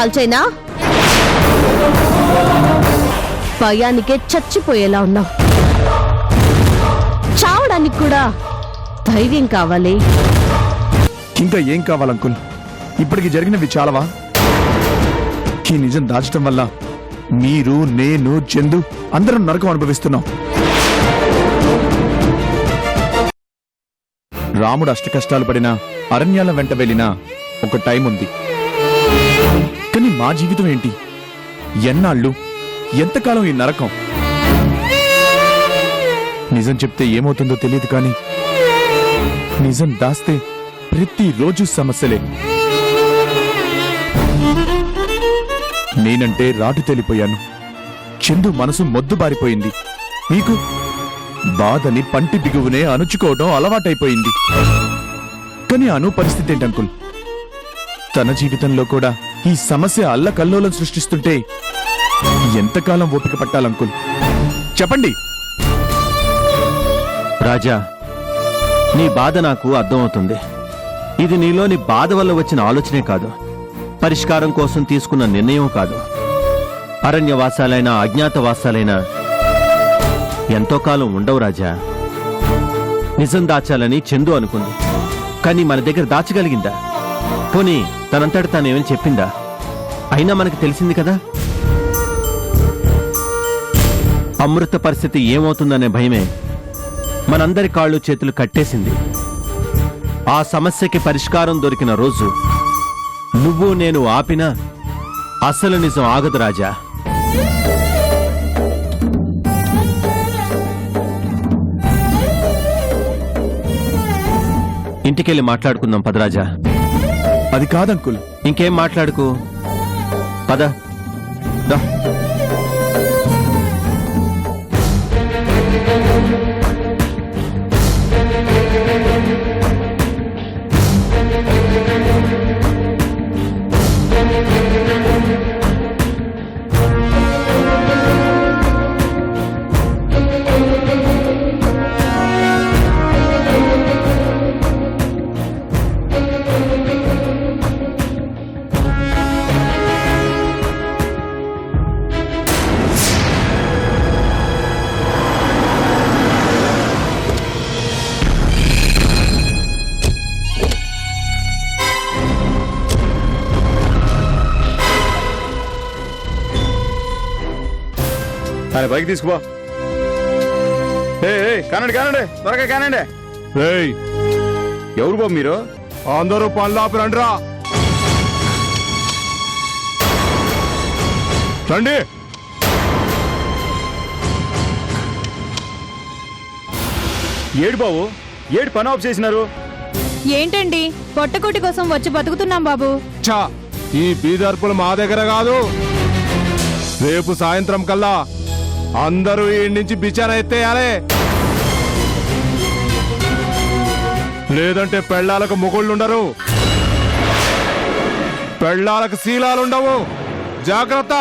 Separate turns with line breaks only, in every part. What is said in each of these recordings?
కాల్చైనా భయానికే చచ్చిపోయేలా ఉన్నావు. చావడానికి కూడా ధైర్యం కావాలి.
ఇంకా ఏం కావాలంకుల్? ఇప్పటికి జరిగినవి చాలవా? ఈ నిజం దాచడం వల్ల మీరు, నేను, చందు అందరం నరకం అనుభవిస్తున్నాం. రాముడు అష్ట కష్టాలు పడిన అరణ్యాల వెంట వెళ్ళిన ఒక టైం ఉంది. కానీ మా జీవితం ఏంటి? ఎన్నాళ్ళు, ఎంతకాలం ఈ నరకం? నిజం చెప్తే ఏమవుతుందో తెలియదు, కానీ నిజం దాస్తే ప్రతిరోజు సమస్యలే. నేనంటే రాటు తేలిపోయాను. చందు మనసు మొద్దుబారిపోయింది. మీకు బాధని పంటి బిగువునే అణుచుకోవడం అలవాటైపోయింది. కానీ అను పరిస్థితి ఏంటంకుల్? తన జీవితంలో కూడా ఈ సమస్య అల్లకల్లోలం సృష్టిస్తుంటే ఎంతకాలం ఓపిక పట్టాలంకుల్? చెప్పండి.
రాజా, నీ బాధ నాకు అర్థమవుతుంది. ఇది నీలోని బాధ వల్ల వచ్చిన ఆలోచనే కాదు, పరిష్కారం కోసం తీసుకున్న నిర్ణయం కాదు. అరణ్యవాసాలైనా అజ్ఞాతవాసాలైనా ఎంతో కాలం ఉండవు రాజా. నిజం దాచాలని చందు అనుకుంది, కానీ మన దగ్గర దాచగలిగిందా? పోనీ తనంతట తానేమని చెప్పిందా? అయినా మనకు తెలిసింది కదా, అమృత పరిస్థితి ఏమవుతుందనే భయమే మనందరి కాళ్ళు చేతులు కట్టేసింది. ఆ సమస్యకి పరిష్కారం దొరికిన రోజు నువ్వు నేను ఆపినా అసలు నిజం ఆగదు రాజా. ఇంటికెళ్ళి మాట్లాడుకుందాం పదరాజా.
అది కాదంకుల్.
ఇంకేం మాట్లాడుకు, పద. దా.
ఆయన బైక్ తీసుకుపో. కానండి కానండి, త్వరగా కానండి. ఎవరు బాబు మీరు? అందరూ పనులు ఆపి రండిరా. రండి. ఏడు బాబు, ఏడు పని ఆఫ్ చేసినారు?
ఏంటండి, పొట్టకోటి కోసం వచ్చి బతుకుతున్నాం బాబు.
చా, ఈ బీదర్పులు మా దగ్గర కాదు. రేపు సాయంత్రం కల్లా అందరూ ఈ నుంచి బిచాన ఎత్తేయాలి, లేదంటే పెళ్ళాలకు మొగుళ్ళుండరు, పెళ్ళాలకు శీలాలుండవు. జాగ్రత్త.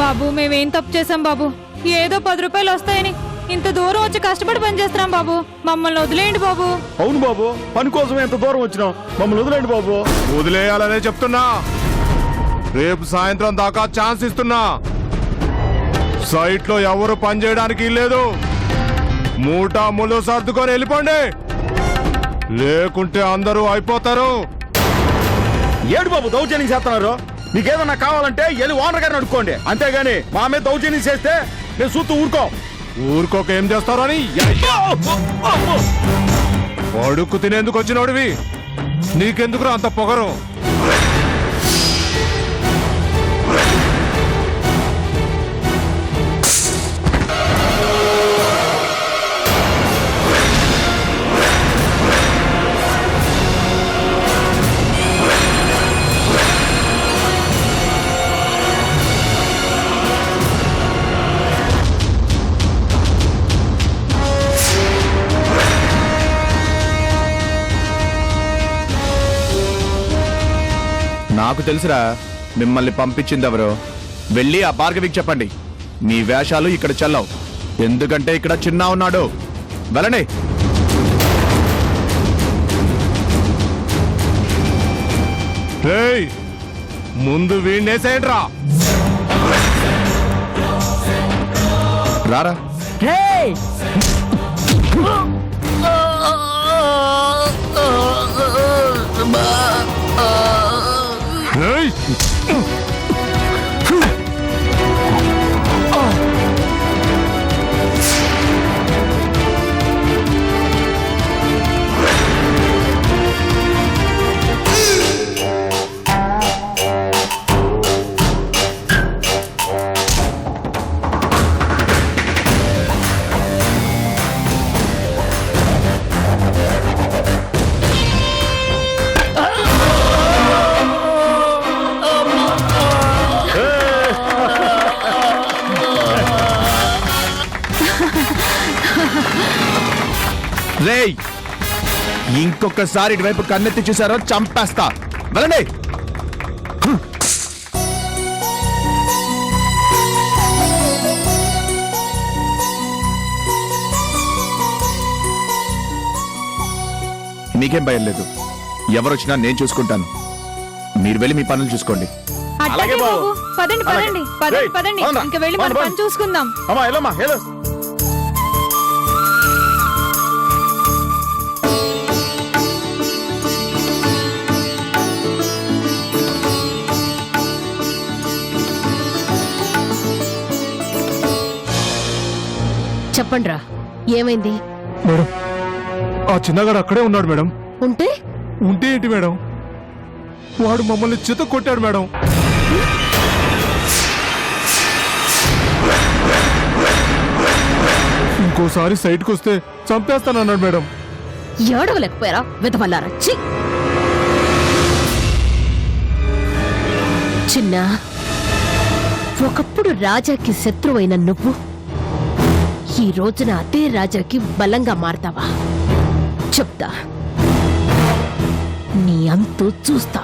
బాబు, మేమేం తప్పు చేశాం బాబు? ఏదో 10 రూపాయలు వస్తాయని ఇంత దూరం వచ్చి కష్టపడి పని చేస్తున్నాం బాబు. మమ్మల్ని వదిలేయండి బాబు.
అవును బాబు, పని కోసం ఎంత దూరం వచ్చినాం, మమ్మల్ని వదిలేండి బాబు.
వదిలేయాలనే చెప్తున్నా. రేపు సాయంత్రం దాకా ఛాన్స్ ఇస్తున్నా. సైట్ లో ఎవరు పని చేయడానికి లేదు. మూటా ముళ్ళు సర్దుకొని వెళ్ళిపోండి, లేకుంటే అందరూ అయిపోతారు.
ఏడు బాబు దౌర్జన్యం చేస్తున్నారు? మీకేదన్నా కావాలంటే వెళ్ళి ఓనర్ గారిని అడుక్కోండి, అంతేగాని మా మీద దౌర్జన్యం చేస్తే నేను చూస్తూ
ఊరుకోక ఏం చేస్తారో అని. అడుక్కు తినేందుకు వచ్చినోడివి, నీకెందుకురా అంత పొగరు?
నాకు తెలుసురా మిమ్మల్ని పంపించింది ఎవరో. వెళ్ళి ఆ భార్గవికి చెప్పండి, మీ వేషాలు ఇక్కడ చెల్లవు, ఎందుకంటే ఇక్కడ చిన్న ఉన్నాడు. వెళ్ళండి.
రేయ్ ముందు వీణేసేయండిరా.
రారా.
రేయ్
రేయ్ ఇంకొకసారి ఇటువైపు కన్నెత్తి చూసారో చంపేస్తా. వెళ్ళండి. మీకేం భయం లేదు. ఎవరొచ్చినా నేను చూసుకుంటాను. మీరు వెళ్ళి మీ పనులు చూసుకోండి.
అట్లాగే బాబు. పదండి పదండి పదండి పదండి. ఇంకా వెళ్ళి మన పని చూసుకుందాం.
అమ్మా వెళ్ళమ్మా హలో.
చెప్పండ్రా, ఏమైంది?
మేడం ఆ చిన్నగాడు అక్కడే ఉన్నాడు మేడం.
ఉంటే
ఉంటే ఏంటి మేడం, వాడు మమ్మల్ని చిత కొట్టాడు మేడం. ఇంకోసారి సైట్కి వస్తే చంపేస్తానన్నాడు మేడం.
ఏడవలేకపోయారా విధవల్లారా? ఛీ! చిన్న, ఒకప్పుడు రాజాకి శత్రువైన నువ్వు ఈ రోజున అదే రాజాకి బలంగా మారతావా? చెప్తా, నీ అంతు చూస్తా.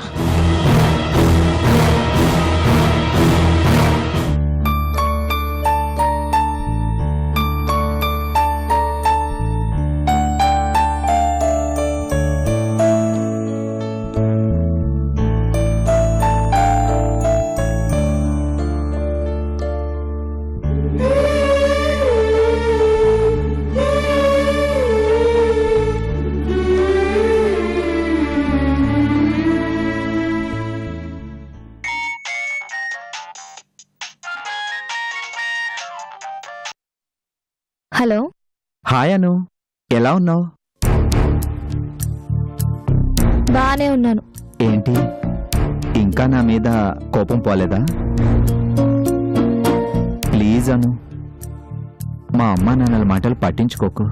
హలో.
హాయ్ అను, ఎలా ఉన్నావు?
బానే ఉన్నాను.
ఏంటి ఇంకా నా మీద కోపం పోలేదా? ప్లీజ్ అను, మా అమ్మా నాన్నల మాటలు పట్టించుకోకు.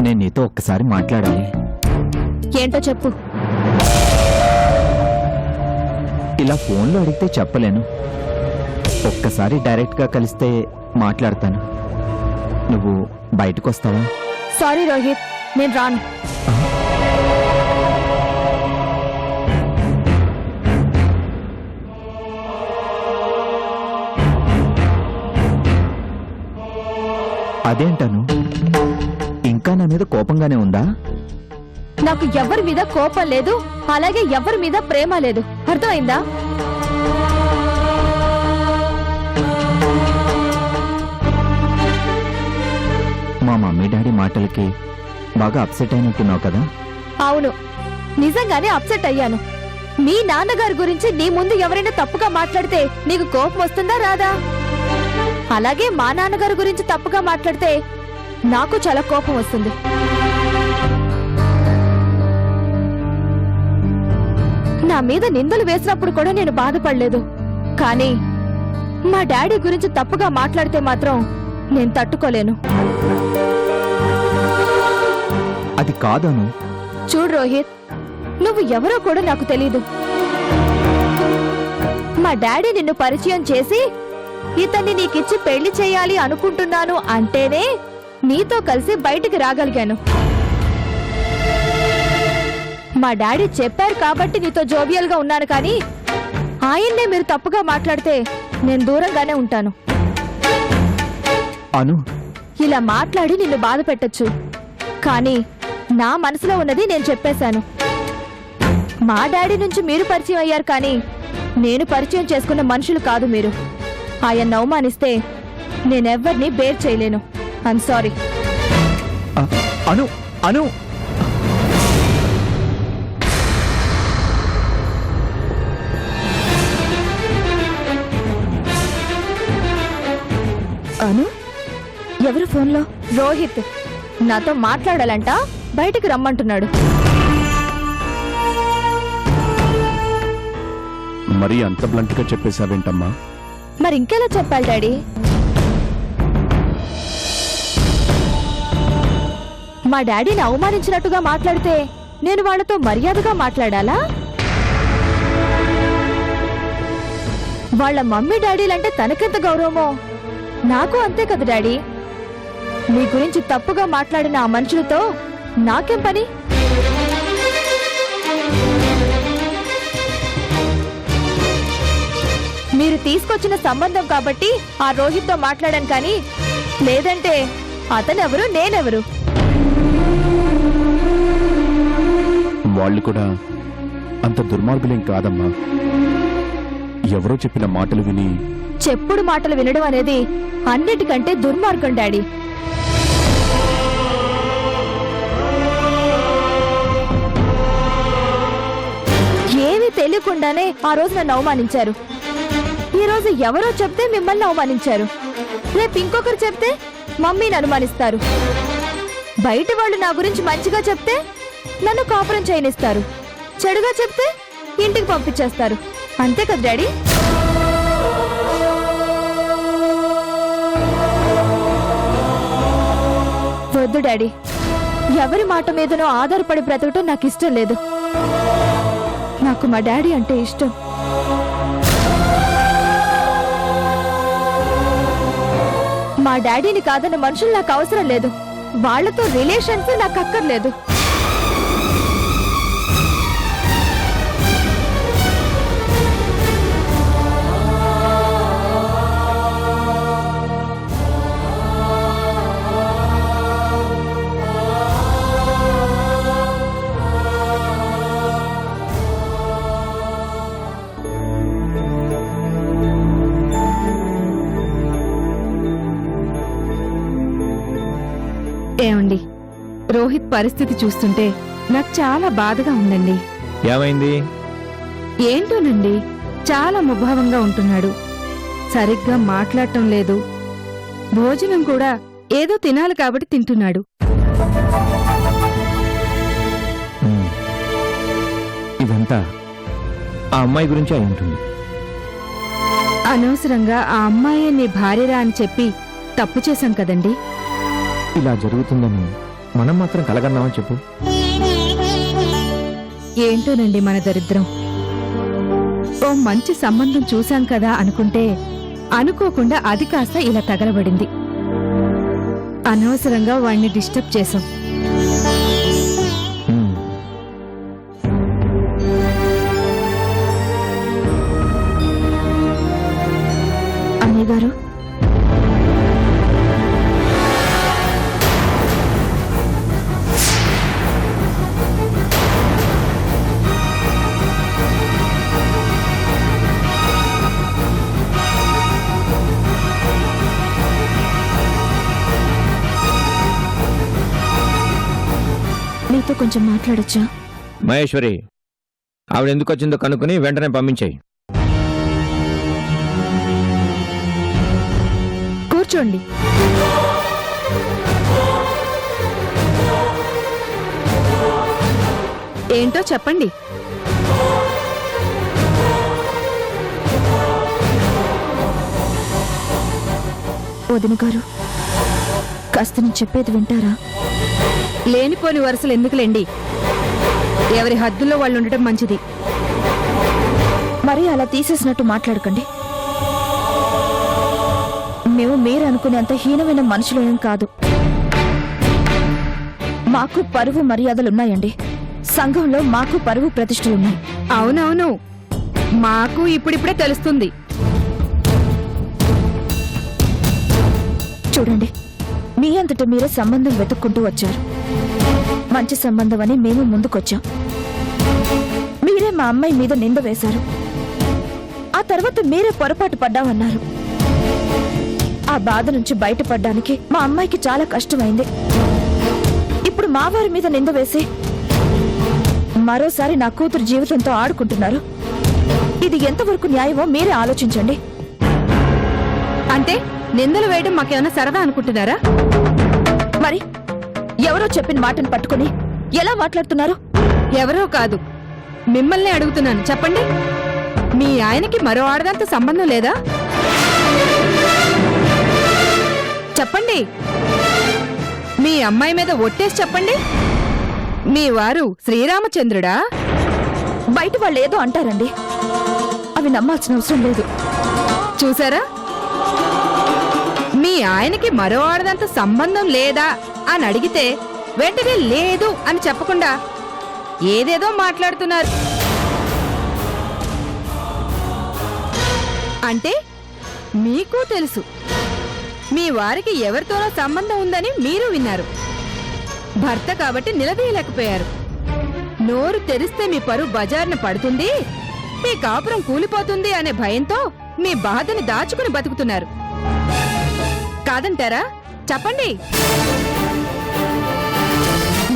నేను నీతో ఒక్కసారి మాట్లాడాలి.
ఏంటో చెప్పు.
ఇలా ఫోన్లో అడిగితే చెప్పలేను. ఒక్కసారి డైరెక్ట్గా కలిస్తే మాట్లాడతాను. నువ్వు బయటకు వస్తావా?
సారీ రోహిత్, నేను రాను.
అదేంటను, ఇంకా నా మీద కోపంగానే ఉందా?
నాకు ఎవరి మీద కోపం లేదు, అలాగే ఎవరి మీద ప్రేమ లేదు. అర్థమైందా?
మా మమ్మీ డాడీ మాటలకి బాగా అప్సెట్ అయినట్టున్నావు కదా?
అవును, నిజంగానే అప్సెట్ అయ్యాను. మీ నాన్నగారి గురించి నీ ముందు ఎవరైనా తప్పుగా మాట్లాడితే నీకు కోపం వస్తుందా రాదా? అలాగే మా నాన్నగారి గురించి తప్పుగా మాట్లాడితే నాకు చాలా కోపం వస్తుంది. నా మీద నిందలు వేసినప్పుడు కూడా నేను బాధపడలేదు. కానీ మా డాడీ గురించి తప్పుగా మాట్లాడితే మాత్రం నేను తట్టుకోలేను.
అది కాదను.
చూడు రోహిత్, నువ్వు ఎవరో కూడా నాకు తెలీదు. మా డాడీ నిన్ను పరిచయం చేసి ఇతన్ని నీకిచ్చి పెళ్లి చేయాలి అనుకుంటున్నాను అంటేనే నీతో కలిసి బయటికి రాగలిగాను. మా డాడీ చెప్పారు కాబట్టి నీతో జోవియల్ గా ఉన్నాను, కానీ ఆయన్నే మీరు తప్పుగా మాట్లాడితే నేను దూరంగానే ఉంటాను.
అను,
ఇలా మాట్లాడి నిన్ను బాధ పెట్టొచ్చు, కానీ నా మనసులో ఉన్నది నేను చెప్పేశాను. మా డాడీ నుంచి మీరు పరిచయం అయ్యారు కానీ నేను పరిచయం చేసుకున్న మనుషులు కాదు మీరు. ఆయన్ని అవమానిస్తే నేనెవ్వరిని బేర్ చేయలేను. I'm sorry.
అను అను
అను ఎవరు ఫోన్లో? రోహిత్ నాతో మాట్లాడాలంట, బయటికి రమ్మంటున్నాడు.
మరి అంత బ్లంట్ గా చెప్పేశావేంటమ్మా?
మరి ఇంకెలా చెప్పాలి డాడీ? మా డాడీని అవమానించినట్టుగా మాట్లాడితే నేను వాళ్ళతో మర్యాదగా మాట్లాడాలా? వాళ్ళ మమ్మీ డాడీలంటే తనకెంత గౌరవమో నాకు అంతే కదా డాడీ. మీ గురించి తప్పుగా మాట్లాడిన ఆ మనుషులతో నాకేం పని? మీరు తీసుకొచ్చిన సంబంధం కాబట్టి ఆ రోహిత్తో మాట్లాడాను కానీ లేదంటే అతనెవరు నేనెవరు?
వాళ్ళు కూడా అంత దుర్మార్గులేం కాదమ్మా. ఎవరో చెప్పిన మాటలు విని
చెప్పుడు మాటలు వినడం అనేది అన్నిటికంటే దుర్మార్గం డాడీ. ఏమీ తెలియకుండానే ఆ రోజు నన్ను అవమానించారు. ఈ రోజు ఎవరో చెప్తే మిమ్మల్ని అవమానించారు. రేపు ఇంకొకరు చెప్తే మమ్మీని అనుమానిస్తారు. బయట వాళ్ళు నా గురించి మంచిగా చెప్తే నన్ను కాపురం చేయనిస్తారు. చెడుగా చెప్తే ఇంటికి పంపించేస్తారు. అంతే కదా డాడీ? వద్దు డాడీ, ఎవరి మాట మీదనో ఆధారపడి బ్రతకటం నాకు ఇష్టం లేదు. నాకు మా డాడీ అంటే ఇష్టం. మా డాడీని కాదన్న మనుషులు నాకు అవసరం లేదు. వాళ్లతో రిలేషన్స్ నాకు అక్కర్లేదు.
ఏమండి, రోహిత్ పరిస్థితి చూస్తుంటే నాకు చాలా బాధగా ఉందండి.
ఏమైంది?
ఏంటోనండి, చాలా ముభావంగా ఉంటున్నాడు. సరిగ్గా మాట్లాడటం లేదు. భోజనం కూడా ఏదో తినాలి కాబట్టి తింటున్నాడు.
ఇదంతా ఆ అమ్మాయి గురించి అయి ఉంటుంది.
అనవసరంగా ఆ అమ్మాయే నీ భార్యరా అని చెప్పి తప్పు చేశాం కదండి.
ఇలా జరుగుతుందని మనం మాత్రం కలగన్నామని చెప్పు.
ఏంటోనండి మన దరిద్రం. ఓ మంచి సంబంధం చూశాం కదా అనుకుంటే అనుకోకుండా అది కాస్త ఇలా తగలబడింది. అనవసరంగా వాణ్ణి డిస్టర్బ్ చేశాం.
అన్నయ్య గారు, మీతో కొంచెం మాట్లాడొచ్చా?
మహేశ్వరి, ఆవిడ ఎందుకు వచ్చిందో కనుక్కుని వెంటనే పంపించాయి.
కూర్చోండి. ఏంటో చెప్పండి.
వదిన గారు, కాస్త నేను చెప్పేది వింటారా?
లేనిపోని వరుసలు ఎందుకులేండి. ఎవరి హద్దుల్లో వాళ్ళు ఉండటం మంచిది.
మరీ అలా తీసేసినట్టు మాట్లాడకండి. మేము మీరు అనుకునేంత హీనమైన మనుషులేం కాదు. మాకు పరువు మర్యాదలున్నాయండి. సంఘంలో మాకు పరువు ప్రతిష్టలున్నాయి.
అవునవును, మాకు ఇప్పుడిప్పుడే తెలుస్తుంది.
చూడండి, మీ అంతట మీరే సంబంధం వెతుక్కుంటూ వచ్చారు. మంచి సంబంధం అని మేము ముందుకొచ్చాం. మీ మా అమ్మాయి మీద నింద వేశారు. ఆ తర్వాత మీరే పొరపాటు పడ్డామన్నారు. ఆ బాధ నుంచి బయటపడ్డానికి మా అమ్మాయికి చాలా కష్టమైంది. ఇప్పుడు మా వారి మీద నింద వేసి మరోసారి నా కూతురు జీవితంతో ఆడుకుంటున్నారు. ఇది ఎంతవరకు న్యాయమో మీరే ఆలోచించండి.
అంటే నిందలు వేయడం మాకేమైనా సరదా అనుకుంటున్నారా?
మరి ఎవరో చెప్పిన మాటను పట్టుకుని ఎలా మాట్లాడుతున్నారు?
ఎవరో కాదు, మిమ్మల్ని అడుగుతున్నాను. చెప్పండి, మీ ఆయనకి మరో ఆడదాంతో సంబంధం లేదా? చెప్పండి. మీ అమ్మాయి మీద ఒట్టేసి చెప్పండి. మీ వారు శ్రీరామచంద్రుడా?
బయట వాళ్ళు ఏదో అంటారండి, అవి నమ్మాల్సిన అవసరం లేదు.
చూసారా, మీ ఆయనకి మరో ఆడదాంతో సంబంధం లేదా అని అడిగితే వెంటనే లేదు అని చెప్పకుండా ఏదేదో మాట్లాడుతున్నారు. అంటే మీకు తెలుసు మీ వారికి ఎవరితోనో సంబంధం ఉందని మీరు విన్నారు. భర్త కాబట్టి నిలదీయలేకపోయారు. నోరు తెరిస్తే మీ పరువు బజార్న పడుతుంది, మీ కాపురం కూలిపోతుంది అనే భయంతో మీ బాధని దాచుకుని బతుకుతున్నారు. కాదంటారా? చెప్పండి.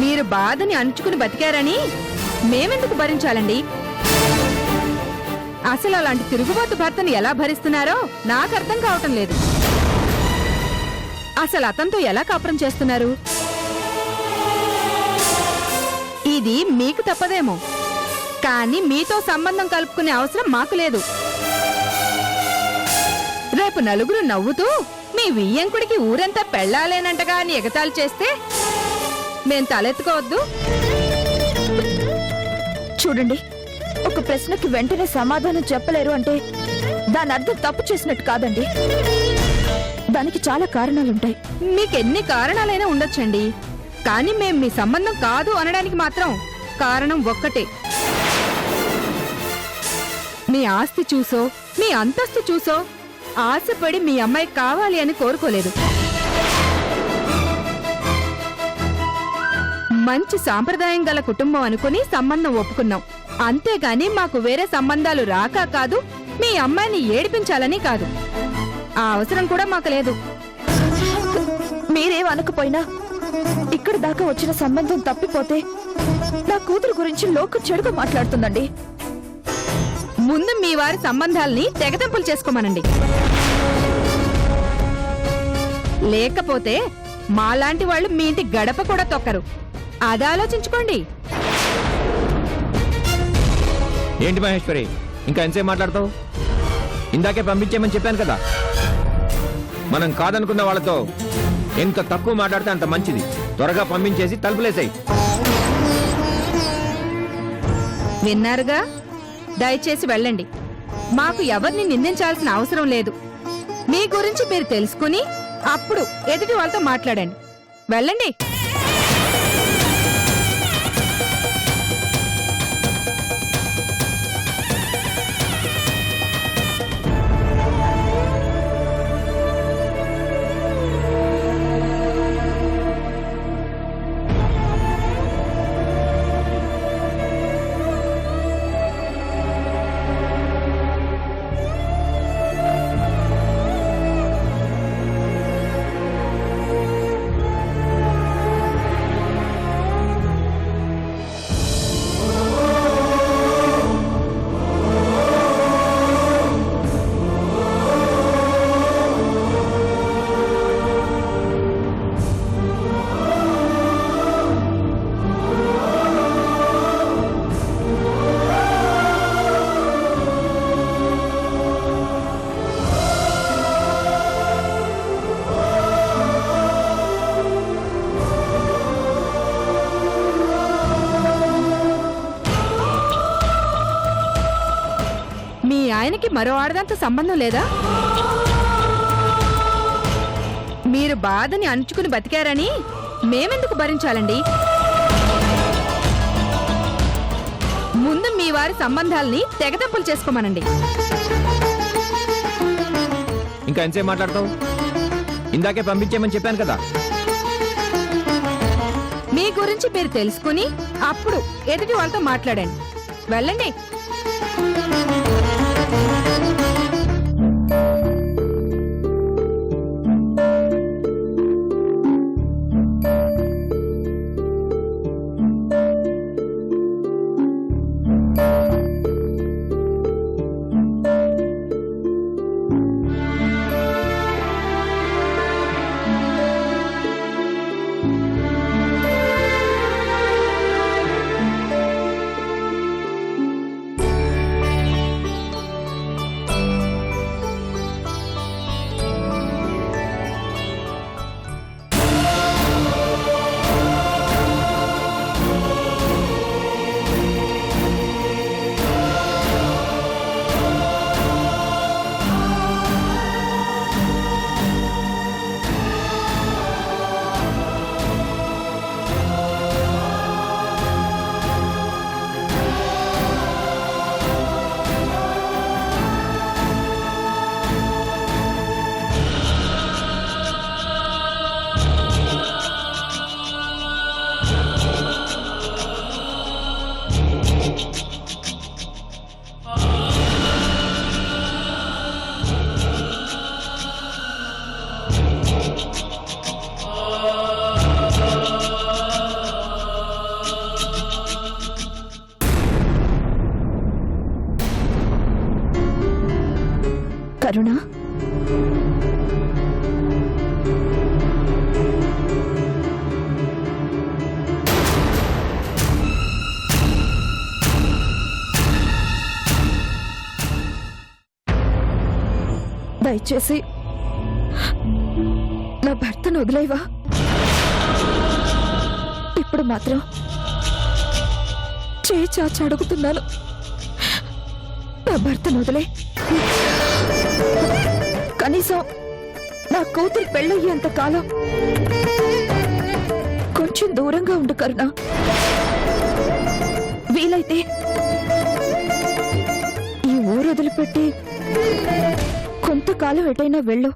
మీరు బాధని అణుచుకుని బతికారని మేమెందుకు భరించాలండి? అసలు అలాంటి తిరుగుబాటు భర్తని ఎలా భరిస్తున్నారో నాకు అర్థం కావటం లేదు. అసలు అతనితో ఎలా కాపురం చేస్తున్నారు? ఇది మీకు తప్పదేమో, కానీ మీతో సంబంధం కలుపుకునే అవసరం మాకు లేదు. రేపు నలుగురు నవ్వుతూ మీ వియ్యంకుడికి ఊరంతా పెళ్ళాలేనంటగా అని ఎగతాళి చేస్తే మేం తలెత్తుకోవద్దు.
చూడండి, ఒక ప్రశ్నకి వెంటనే సమాధానం చెప్పలేరు అంటే దాని అర్థం తప్పు చేసినట్టు కాదండి. దానికి చాలా కారణాలుంటాయి.
మీకెన్ని కారణాలైనా ఉండొచ్చండి, కానీ మేం మీ సంబంధం కాదు అనడానికి మాత్రం కారణం ఒక్కటే. మీ ఆస్తి చూసో మీ అంతస్తు చూసో ఆశపడి మీ అమ్మాయి కావాలి అని కోరుకోలేదు. మంచి సాంప్రదాయం గల కుటుంబం అనుకుని సంబంధం ఒప్పుకున్నాం. అంతేగాని మాకు వేరే సంబంధాలు రాక కాదు, మీ అమ్మాయిని ఏడిపించాలని కాదు. ఆ అవసరం కూడా మాకు లేదు.
మీరేం అనకపోయినా ఇక్కడ దాకా వచ్చిన సంబంధం తప్పిపోతే నా కూతురు గురించి లోకం చెడుగా మాట్లాడుతుందండి.
ముందు మీ వారి సంబంధాల్ని తెగతెంపులు చేసుకోమనండి. లేకపోతే మాలాంటి వాళ్ళు మీ ఇంటి గడప కూడా తొక్కరు. అది ఆలోచించుకోండి.
ఏంటి మహేశ్వరి, ఇంకా ఎంతసేపు మాట్లాడతావు? ఇందాకే పంపించేయమని చెప్పాను కదా. మనం కాదనుకున్న వాళ్ళతో ఎంత తక్కువ మాట్లాడితే అంత మంచిది. త్వరగా పంపించేసి తలుపులేసాయి.
విన్నారుగా, దయచేసి వెళ్ళండి. మాకు ఎవరిని నిందించాల్సిన అవసరం లేదు. మీ గురించి మీరు తెలుసుకుని అప్పుడు ఎదుటి వాళ్ళతో మాట్లాడండి. వెళ్ళండి. మీ ఆయనకి మరో ఆడదాంతో సంబంధం లేదా? మీరు బాధని అణుచుకుని బతికారని మేమెందుకు భరించాలండి? ముందు మీ వారి సంబంధాల్ని తెగతెంపులు చేసుకోమనండి.
ఇంకా ఎంతసేపు మాట్లాడతావు? ఇందాకే పంపించేయమని చెప్పాను కదా.
మీ గురించి మీరు తెలుసుకుని అప్పుడు ఎదుటి వాళ్ళతో మాట్లాడండి. వెళ్ళండి. కరుణ, దయచేసి నా భర్తను వదిలేవా? ఇప్పుడు మాత్రం చేయి చాచి అడుగుతున్నాను, నా భర్తను వదిలే. కనీసం నా కూతురు పెళ్ళయ్యేంత కాలం కొంచెం దూరంగా ఉండు కరుణ. వీలైతే ఈ ఊరు వదిలిపెట్టి కొంతకాలం ఎటైనా వెళ్ళు.